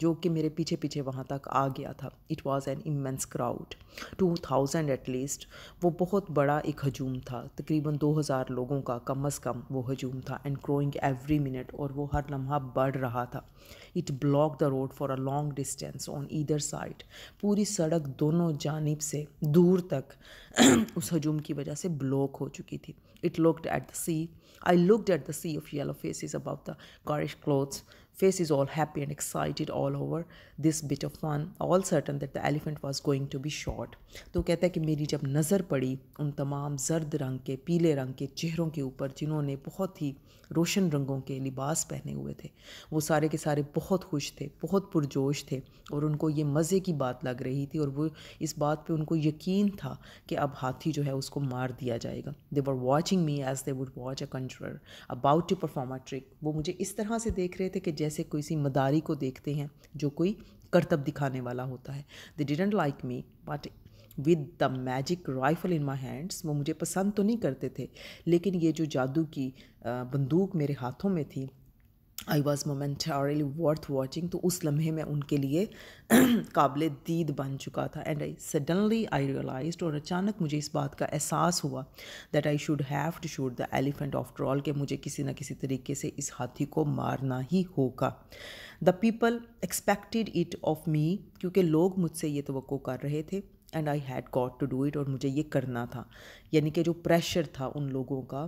جو کہ میرے پیچھے پیچھے وہاں تک آ گیا تھا. It was an immense crowd, 2000 at least. وہ بہت بڑا ایک ہجوم تھا, تقریباً 2000 لوگوں کا کم از کم وہ ہجوم تھا. اینڈ گروئنگ ایوری منٹ, اور وہ ہر لمحہ بڑھ رہا تھا. It block the road for a long distance on either side. پوری سڑک دونوں جانب سے دور تک اس ہجوم کی وجہ سے بلاک ہو چکی تھی. It looked at the sea. I looked at the sea of yellow faces above the garish clothes, faces all happy and excited all over this bit of fun, all certain that the elephant was going to be shot. تو کہتا ہے کہ میری جب نظر پڑی ان تمام زرد رنگ کے, پیلے رنگ کے چہروں کے اوپر جنہوں نے بہت ہی روشن رنگوں کے لباس پہنے ہوئے تھے, وہ سارے کے سارے بہت خوش تھے, بہت پرجوش تھے, اور ان کو یہ مزے کی بات لگ رہی تھی, اور وہ اس بات پہ ان کو یقین تھا کہ اب ہاتھی جو ہے اس کو مار دیا جائے گا. They were watching me as they would watch a conjurer about to perform a trick. وہ مجھے اس طرح سے دیکھ رہے تھے کہ جیسے کسی مداری کو دیکھتے ہیں جو کوئی کرتب دکھانے والا ہوتا ہے. They didn't like me, but with the magic rifle in my hands, وہ مجھے پسند تو نہیں کرتے تھے, لیکن یہ جو جادو کی بندوق میرے ہاتھوں میں تھی, I was momentarily worth watching. تو اس لمحے میں ان کے لیے قابل دید بن چکا تھا. اینڈ suddenly I realized, اور اچانک مجھے اس بات کا احساس ہوا that I should have to shoot the elephant after all, کہ مجھے کسی نہ کسی طریقے سے اس ہاتھی کو مارنا ہی ہوگا. The people expected it of me, کیونکہ لوگ مجھ سے یہ توقع کر رہے تھے. And I had got to do it, اور مجھے یہ کرنا تھا. یعنی کہ جو پریشر تھا ان لوگوں کا,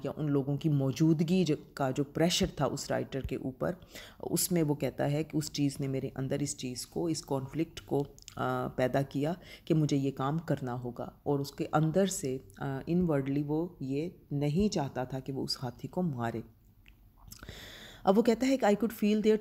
یا ان لوگوں کی موجودگی کا جو پریشر تھا اس رائٹر کے اوپر, اس میں وہ کہتا ہے کہ اس چیز نے میرے اندر اس چیز کو, اس کانفلکٹ کو پیدا کیا کہ مجھے یہ کام کرنا ہوگا. اور اس کے اندر سے انورڈلی وہ یہ نہیں چاہتا تھا کہ وہ اس ہاتھی کو مارے. اب وہ کہتا ہے کہ I could feel their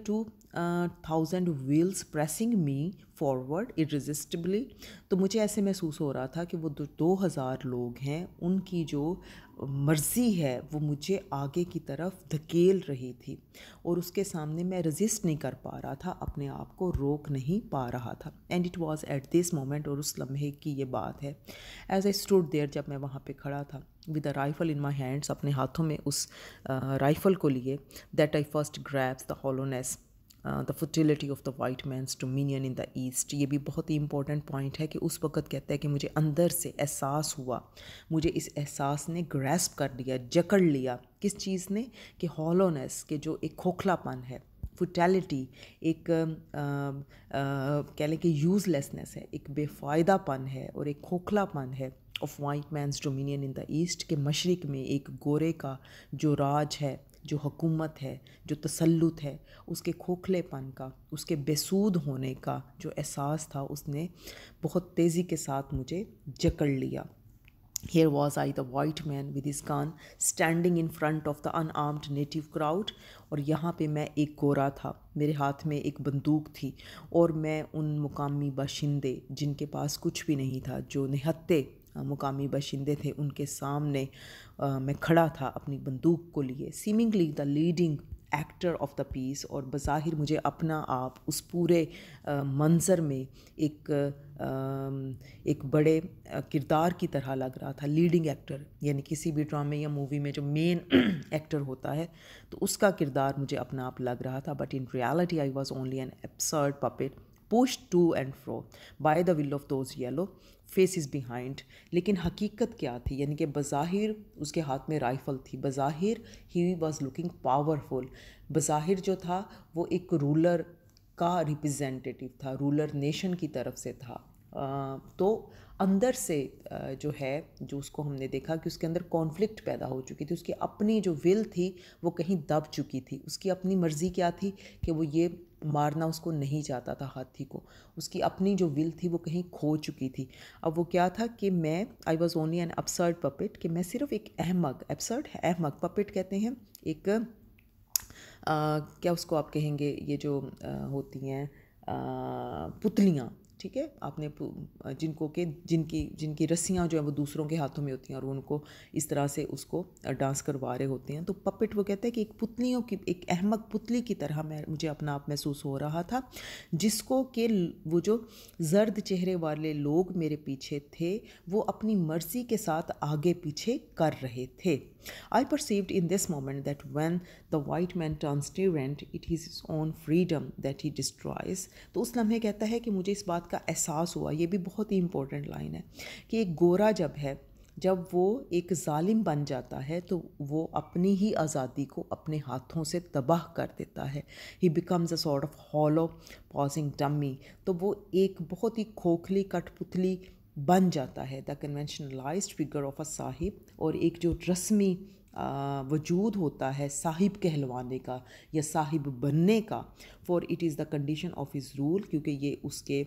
2000 wheels pressing me forward irresistibly. تو مجھے ایسے محسوس ہو رہا تھا کہ وہ 2000 لوگ ہیں, ان کی جو مرضی ہے وہ مجھے آگے کی طرف دھکیل رہی تھی, اور اس کے سامنے میں رزسٹ نہیں کر پا رہا تھا, اپنے آپ کو روک نہیں پا رہا تھا. And it was at this moment, اور اس لمحے کی یہ بات ہے, ایز آئی اسٹوڈ دیئر, جب میں وہاں پہ کھڑا تھا, with a rifle in my hands, اپنے ہاتھوں میں اس رائفل کو لیے, that I first grabs the hollowness, the futility of the white man's dominion in the east. یہ بھی بہت ہی امپورٹنٹ پوائنٹ ہے کہ اس وقت کہتا ہے کہ مجھے اندر سے احساس ہوا, مجھے اس احساس نے گریسپ کر لیا, جکڑ لیا. کس چیز نے؟ کہ ہالونیس, کہ جو ایک کھوکھلا پن ہے, فٹیلٹی ایک کہہ لیں کہ یوز لیسنس ہے, ایک بے فائدہ پن ہے, اور ایک کھوکھلا پن ہے of white man's dominion in the east, کہ مشرق میں ایک گورے کا جو راج ہے, جو حکومت ہے, جو تسلط ہے, اس کے کھوکھلے پن کا, اس کے بے سود ہونے کا جو احساس تھا, اس نے بہت تیزی کے ساتھ مجھے جکڑ لیا. Here was I, the white man with his gun, standing in front of the unarmed native crowd. اور یہاں پہ میں ایک گورا تھا, میرے ہاتھ میں ایک بندوق تھی, اور میں ان مقامی باشندے جن کے پاس کچھ بھی نہیں تھا, جو نہتے مقامی باشندے تھے, ان کے سامنے میں کھڑا تھا اپنی بندوق کو لیے. Seemingly the leading actor of the piece, اور بظاہر مجھے اپنا آپ اس پورے منظر میں ایک بڑے کردار کی طرح لگ رہا تھا. لیڈنگ ایکٹر یعنی کسی بھی ڈرامے یا مووی میں جو مین ایکٹر ہوتا ہے, تو اس کا کردار مجھے اپنا آپ لگ رہا تھا. But in reality I was only an absurd puppet pushed to and fro by the will of those yellow faces behind. لیکن حقیقت کیا تھی؟ یعنی کہ بظاہر اس کے ہاتھ میں رائفل تھی, بظاہر he was looking powerful, بظاہر جو تھا وہ ایک رولر کا ریپرزینٹیٹیو تھا, رولر نیشن کی طرف سے تھا. تو اندر سے جو ہے, جو اس کو ہم نے دیکھا کہ اس کے اندر کانفلکٹ پیدا ہو چکی تھی, اس کی اپنی جو ول تھی وہ کہیں دب چکی تھی. اس کی اپنی مرضی کیا تھی کہ وہ یہ مارنا اس کو نہیں چاہتا تھا ہاتھی کو, اس کی اپنی جو ول تھی وہ کہیں کھو چکی تھی. اب وہ کیا تھا کہ میں I was only an absurd puppet, کہ میں صرف ایک احمق, ابسرڈ احمق, پپٹ کہتے ہیں ایک کیا اس کو آپ کہیں گے, یہ جو ہوتی ہیں پتلیاں, ٹھیک ہے. آپ نے جن کی رسیاں جو ہیں وہ دوسروں کے ہاتھوں میں ہوتی ہیں اور وہ ان کو اس طرح سے اس کو ڈانس کروا رہے ہوتے ہیں. تو پپٹ وہ کہتا ہے کہ ایک پتلیوں کی ایک احمق پتلی کی طرح مجھے اپنا آپ محسوس ہو رہا تھا جس کو کہ وہ جو زرد چہرے والے لوگ میرے پیچھے تھے وہ اپنی مرضی کے ساتھ آگے پیچھے کر رہے تھے. I perceived in this moment that when the white man turns tyrant, it is his own freedom that he destroys. تو اس لمحے کہتا ہے کہ مجھے اس بات کا احساس ہوا, یہ بھی بہت ہی امپورٹنٹ لائن ہے, کہ ایک گورا جب وہ ایک ظالم بن جاتا ہے تو وہ اپنی ہی آزادی کو اپنے ہاتھوں سے تباہ کر دیتا ہے. He becomes a sort of hollow pausing dummy. تو وہ ایک بہت ہی کھوکھلی کٹ پتلی بن جاتا ہے. دا کنونشنلائزڈ فگر آف اے صاحب, اور ایک جو رسمی وجود ہوتا ہے صاحب کہلوانے کا یا صاحب بننے کا. For it is the condition of his rule, کیونکہ یہ اس کے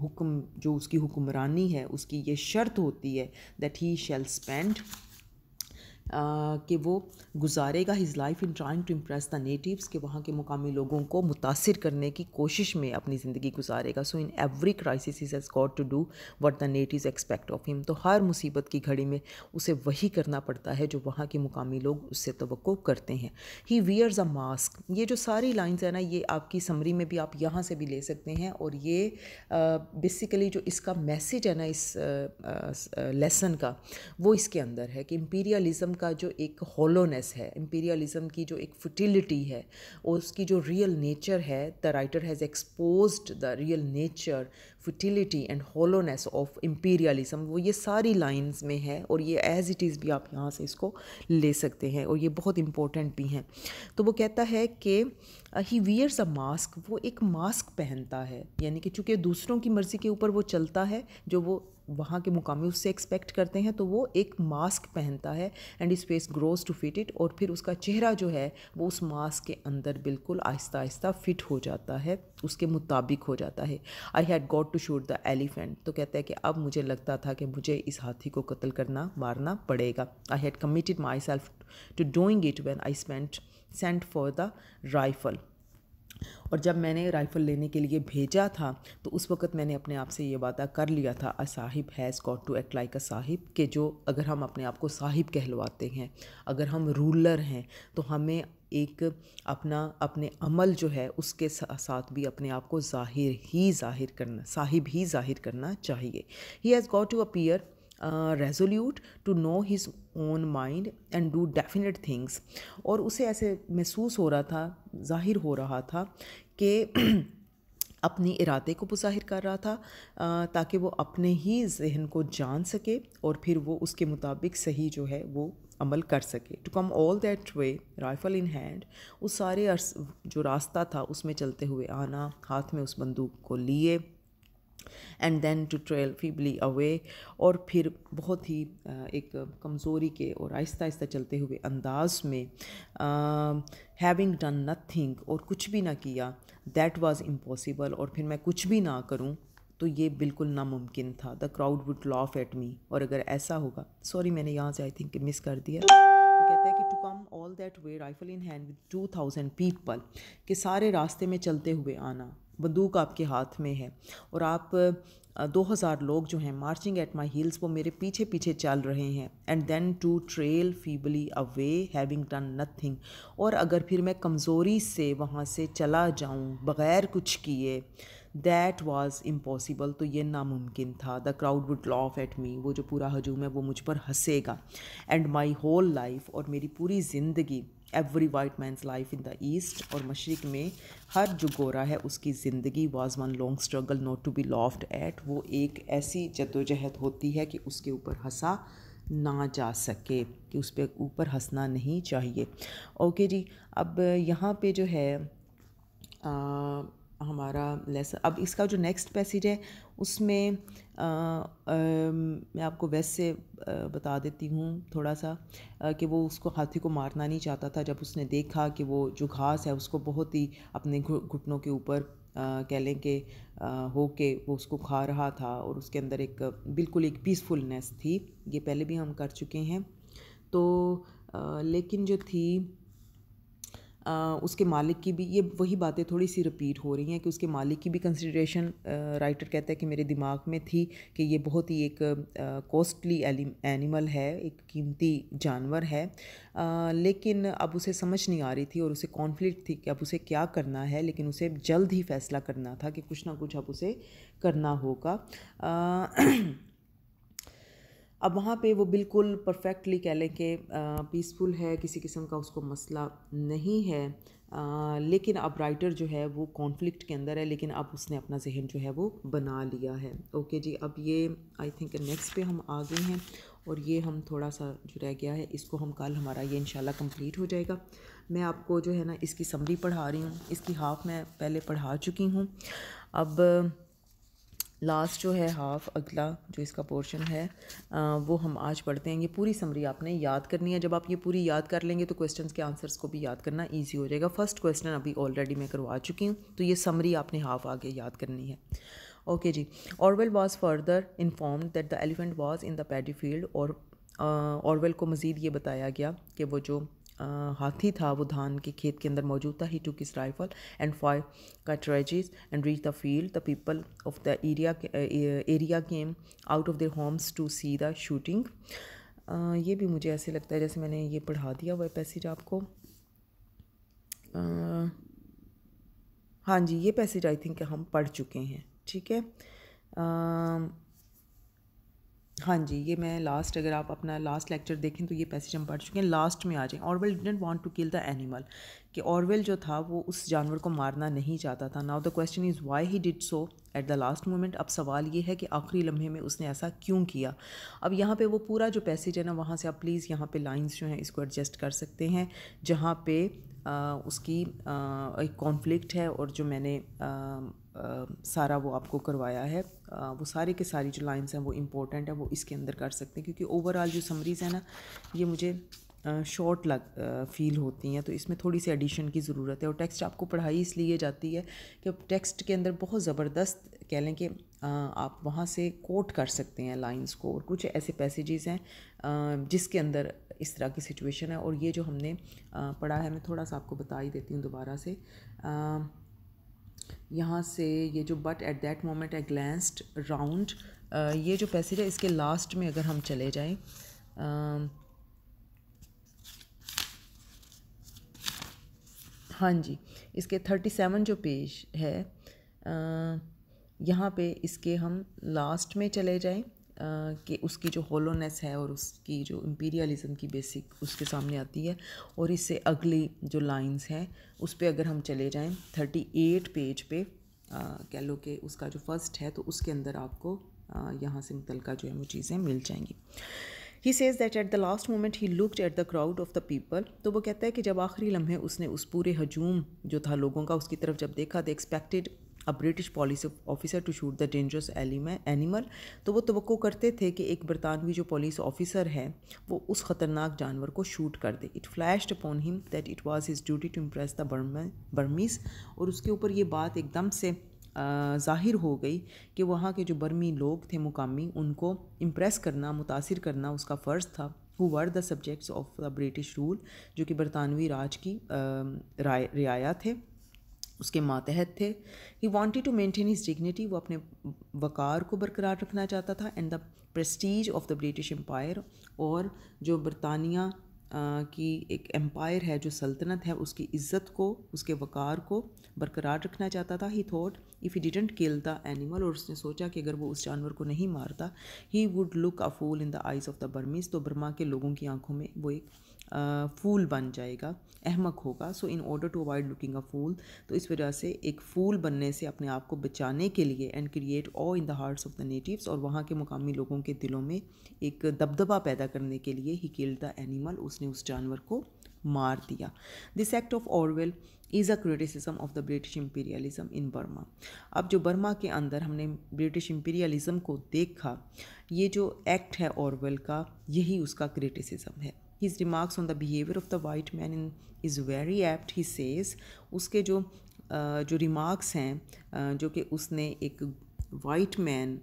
حکم جو اس کی حکمرانی ہے اس کی یہ شرط ہوتی ہے دیٹ ہی شیل اسپینڈ, کہ وہ گزارے گا his life in trying to impress the natives, کہ وہاں کے مقامی لوگوں کو متاثر کرنے کی کوشش میں اپنی زندگی گزارے گا. So in every crisis has got to do what the natives expect of him. تو ہر مصیبت کی گھڑی میں اسے وہی کرنا پڑتا ہے جو وہاں کے مقامی لوگ اس سے توقع کرتے ہیں. ہی ویئرز اے ماسک. یہ جو ساری لائنز ہیں نا, یہ آپ کی سمری میں بھی آپ یہاں سے بھی لے سکتے ہیں, اور یہ بیسیکلی جو اس کا میسیج ہے نا اس لیسن کا, وہ اس کے اندر ہے کہ امپیریلزم کا جو ایک ہولونیس ہے, امپیریلزم کی جو ایک فرٹیلیٹی ہے, اور اس کی جو ریئل نیچر ہے, the writer has exposed the real nature, futility and hollowness of imperialism. وہ یہ ساری لائنز میں ہے, اور یہ ایز اٹ از بھی آپ یہاں سے اس کو لے سکتے ہیں, اور یہ بہت امپورٹنٹ بھی ہیں. تو وہ کہتا ہے کہ ہی ویئرز اے ماسک, وہ ایک ماسک پہنتا ہے, یعنی کہ چونکہ دوسروں کی مرضی کے اوپر وہ چلتا ہے جو وہ وہاں کے مقامی اس سے ایکسپیکٹ کرتے ہیں, تو وہ ایک ماسک پہنتا ہے. And his face grows to fit it, اور پھر اس کا چہرہ جو ہے وہ اس ماسک کے اندر بالکل آہستہ آہستہ فٹ ہو جاتا ہے, اس کے مطابق ہو جاتا ہے. I had got to shoot the elephant. تو کہتا ہے کہ اب مجھے لگتا تھا کہ مجھے اس ہاتھی کو قتل مارنا پڑے گا. I had committed myself to doing it when I sent for the rifle. اور جب میں نے رائفل لینے کے لیے بھیجا تھا تو اس وقت میں نے اپنے آپ سے یہ وعدہ کر لیا تھا, a sahib has got to act like a sahib, کہ جو اگر ہم اپنے آپ کو صاحب کہلواتے ہیں, اگر ہم رولر ہیں, تو ہمیں ایک اپنے عمل جو ہے اس کے ساتھ بھی اپنے آپ کو صاحب ہی ظاہر کرنا چاہیے. He has got to appear resolute to know his own mind and do definite things. اور اسے ایسے محسوس ہو رہا تھا, ظاہر ہو رہا تھا کہ اپنی ارادے کو وہ ظاہر کر رہا تھا تاکہ وہ اپنے ہی ذہن کو جان سکے اور پھر وہ اس کے مطابق صحیح جو ہے وہ عمل کر سکے. To come all that way rifle in hand, اس سارے جو راستہ تھا اس میں چلتے ہوئے آنا, ہاتھ میں اس بندوق کو لیے, and then to trail feebly اوے, اور پھر بہت ہی ایک کمزوری کے اور آہستہ آہستہ چلتے ہوئے انداز میں, ہیونگ ڈن نتھنگ, اور کچھ بھی نہ کیا, دیٹ واز امپاسبل, اور پھر میں کچھ بھی نہ کروں تو یہ بالکل ناممکن تھا. The crowd would laugh at me, اور اگر ایسا ہوگا, سوری میں نے یہاں سے آئی تھنک مس کر دیا. وہ کہتا ہے کہ to come all that way rifle in hand with 2000 people, کہ سارے راستے میں چلتے ہوئے آنا, بندوق آپ کے ہاتھ میں ہے اور آپ 2000 لوگ جو ہیں مارچنگ ایٹ مائی ہیلز, وہ میرے پیچھے پیچھے چل رہے ہیں. And then to trail feebly away having done nothing, اور اگر پھر میں کمزوری سے وہاں سے چلا جاؤں بغیر کچھ کیے, دیٹ واز امپاسبل, تو یہ ناممکن تھا. The crowd would laugh at me, وہ جو پورا ہجوم ہے وہ مجھ پر ہنسے گا. اینڈ مائی ہول لائف, اور میری پوری زندگی, every white man's life in the east, اور مشرق میں ہر جو گورا ہے اس کی زندگی, was one long struggle not to be laughed at, وہ ایک ایسی جدوجہد ہوتی ہے کہ اس کے اوپر ہنسا نہ جا سکے, کہ اس پہ اوپر ہنسنا نہیں چاہیے. اوکے جی, اب یہاں پہ جو ہے ہمارا لیسن, اب اس کا جو نیکسٹ پیسیج ہے اس میں میں آپ کو ویسے بتا دیتی ہوں تھوڑا سا, کہ وہ اس کو ہاتھی کو مارنا نہیں چاہتا تھا. جب اس نے دیکھا کہ وہ جو گھاس ہے اس کو بہت ہی اپنے گھٹنوں کے اوپر کہہ لیں کہ ہو کے وہ اس کو کھا رہا تھا, اور اس کے اندر ایک بالکل ایک پیسفلنس تھی. یہ پہلے بھی ہم کر چکے ہیں. تو لیکن جو تھی اس کے مالک کی بھی یہ وہی باتیں تھوڑی سی رپیٹ ہو رہی ہیں کہ اس کے مالک کی بھی کنسیڈریشن رائٹر کہتا ہے کہ میرے دماغ میں تھی کہ یہ بہت ہی ایک کوسٹلی اینیمل ہے، ایک قیمتی جانور ہے، لیکن اب اسے سمجھ نہیں آ رہی تھی اور اسے کانفلکٹ تھی کہ اب اسے کیا کرنا ہے، لیکن اسے جلد ہی فیصلہ کرنا تھا کہ کچھ نہ کچھ اب اسے کرنا ہوگا۔ اب وہاں پہ وہ بالکل پرفیکٹلی کہہ لیں کہ پیسفل ہے، کسی قسم کا اس کو مسئلہ نہیں ہے، لیکن اب رائٹر جو ہے وہ کانفلکٹ کے اندر ہے، لیکن اب اس نے اپنا ذہن جو ہے وہ بنا لیا ہے۔ اوکے جی، اب یہ آئی تھنک نیکسٹ پہ ہم آ گئے ہیں، اور یہ ہم تھوڑا سا جو رہ گیا ہے اس کو ہم کل ہمارا یہ انشاءاللہ کمپلیٹ ہو جائے گا۔ میں آپ کو جو ہے نا اس کی سمری پڑھا رہی ہوں، اس کی ہاف میں پہلے پڑھا چکی ہوں، اب لاسٹ جو ہے ہاف اگلا جو اس کا پورشن ہے وہ ہم آج پڑھتے ہیں۔ یہ پوری سمری آپ نے یاد کرنی ہے، جب آپ یہ پوری یاد کر لیں گے تو کویسچنس کے آنسرس کو بھی یاد کرنا ایزی ہو جائے گا۔ فرسٹ کویسچن ابھی آلریڈی میں کروا چکی ہوں، تو یہ سمری آپ نے ہاف آگے یاد کرنی ہے۔ اوکے جی، Orwell was further informed that the elephant was in the paddy field, اور آرویل کو مزید یہ بتایا گیا کہ وہ جو ہاتھی تھا وہ دھان کے کھیت کے اندر موجود تھا۔ He took his rifle and 5 cartridges and reached the field. The people of the area came out of their homes to see the shooting. یہ بھی مجھے ایسے لگتا ہے جیسے میں نے یہ پڑھا دیا ہوا ہے پیسیج آپ کو۔ ہاں جی، یہ پیسیج آئی تھنک ہم پڑھ چکے ہیں، ٹھیک ہے۔ ہاں جی، یہ میں لاسٹ، اگر آپ اپنا لاسٹ لیکچر دیکھیں تو یہ پیسیج ہم پڑھ چکے ہیں۔ لاسٹ میں آ جائیں، Orwell didn't want to kill the animal, کہ آرویل جو تھا وہ اس جانور کو مارنا نہیں چاہتا تھا۔ Now the question is why he did so at the last moment. اب سوال یہ ہے کہ آخری لمحے میں اس نے ایسا کیوں کیا۔ اب یہاں پہ وہ پورا جو پیسیج ہے نا، وہاں سے آپ پلیز یہاں پہ لائنس جو ہیں اس کو ایڈجسٹ کر سکتے ہیں، جہاں پہ اس کی ایک کانفلکٹ ہے، اور جو میں نے سارا وہ آپ کو کروایا ہے، وہ سارے کے ساری جو لائنس ہیں وہ امپورٹنٹ ہے، وہ اس کے اندر کر سکتے ہیں، کیونکہ اوور آل جو سمریز ہیں نا یہ مجھے شارٹ فیل ہوتی ہیں، تو اس میں تھوڑی سی ایڈیشن کی ضرورت ہے۔ اور ٹیکسٹ آپ کو پڑھائی اس لیے جاتی ہے کہ ٹیکسٹ کے اندر بہت زبردست کہہ لیں کہ آپ وہاں سے کوٹ کر سکتے ہیں لائنس کو، اور کچھ ایسے پیسیجز ہیں جس کے اندر اس طرح کی سچویشن ہے۔ اور یہ جو ہم نے پڑھا ہے، میں تھوڑا سا آپ کو بتا ہی دیتی ہوں دوبارہ سے، یہاں سے یہ جو but at that moment a glanced round, یہ جو پیسیج ہے اس کے لاسٹ میں اگر ہم چلے جائیں، ہاں جی، اس کے 37 جو پیج ہے، یہاں پہ اس کے ہم لاسٹ میں چلے جائیں کہ اس کی جو ہولونیس ہے اور اس کی جو امپیریلزم کی بیسک اس کے سامنے آتی ہے، اور اس سے اگلی جو لائنز ہیں اس پہ اگر ہم چلے جائیں 38 پیج پہ، کہہ لو کہ اس کا جو فرسٹ ہے، تو اس کے اندر آپ کو یہاں سے متعلقہ جو ہے وہ چیزیں مل جائیں گی۔ He says that at the last moment he looked at the crowd of the people، تو وہ کہتا ہے کہ جب آخری لمحے اس نے اس پورے ہجوم جو تھا لوگوں کا اس کی طرف جب دیکھا، they expected a British police officer to shoot the dangerous animal، تو وہ توقع کرتے تھے کہ ایک برطانوی جو پولیس آفیسر ہے وہ اس خطرناک جانور کو شوٹ کر دے۔ It flashed upon him that it was his duty to impress the Burmese، اور اس کے اوپر یہ بات ایک دم سے ظاہر ہو گئی کہ وہاں کے جو برمی لوگ تھے مقامی، ان کو امپریس کرنا، متاثر کرنا اس کا فرض تھا۔ who were the subjects of the British rule، جو کہ برطانوی راج کی رعایا تھے، اس کے ماتحت تھے۔ he wanted to maintain his dignity، وہ اپنے وقار کو برقرار رکھنا چاہتا تھا، and the prestige of the British Empire، اور جو برطانیہ کی ایک امپائر ہے، جو سلطنت ہے، اس کی عزت کو، اس کے وقار کو برقرار رکھنا چاہتا تھا۔ he thought if he didn't kill the animal، اور اس نے سوچا کہ اگر وہ اس جانور کو نہیں مارتا، he would look a fool in the eyes of the Burmese، تو برما کے لوگوں کی آنکھوں میں وہ ایک فول بن جائے گا، احمق ہوگا۔ So in order to avoid looking a fool, تو اس وجہ سے ایک فول بننے سے اپنے آپ کو بچانے کے لیے، and create awe in the hearts of the natives, اور وہاں کے مقامی لوگوں کے دلوں میں ایک دبدبہ پیدا کرنے کے لیے، ہی کلڈ دا اینیمل، اس نے اس جانور کو مار دیا۔ This act of Orwell is a criticism of the British imperialism in Burma. اب جو برما کے اندر ہم نے برٹش امپیریلزم کو دیکھا، یہ جو ایکٹ ہے آرویل کا، یہی اس کا کریٹیسزم ہے۔ His remarks on the behavior of the white man is very apt، he says، اس کے جو ریمارکس ہیں جو کہ اس نے ایک وائٹ مین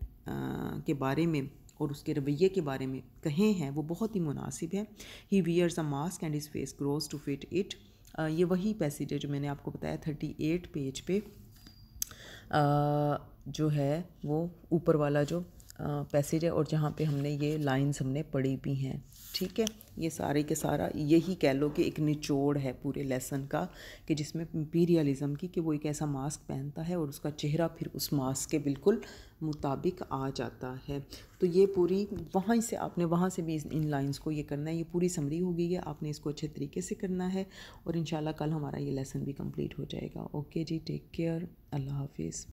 کے بارے میں اور اس کے رویے کے بارے میں کہے ہیں، وہ بہت ہی مناسب ہے۔ He wears a mask and his face grows to fit it، یہ وہی پیسیج ہے جو میں نے آپ کو بتایا 38 پیج پہ جو ہے وہ اوپر والا جو پیسیج ہے، اور جہاں پہ ہم نے یہ لائنز ہم نے پڑھی بھی ہیں. ٹھیک ہے، یہ سارے کے سارا یہی کہہ لو کہ ایک نچوڑ ہے پورے لیسن کا، کہ جس میں امپیریلزم کی کہ وہ ایک ایسا ماسک پہنتا ہے اور اس کا چہرہ پھر اس ماسک کے بالکل مطابق آ جاتا ہے. تو یہ پوری وہاں سے آپ نے وہاں سے بھی ان لائنز کو یہ کرنا ہے. یہ پوری سمری ہو گئی ہے، آپ نے اس کو اچھے طریقے سے کرنا ہے، اور انشاءاللہ کل ہمارا یہ لیسن بھی کمپلیٹ ہو جائے گا. اوکے جی، ٹیک کیئر، اللہ حافظ.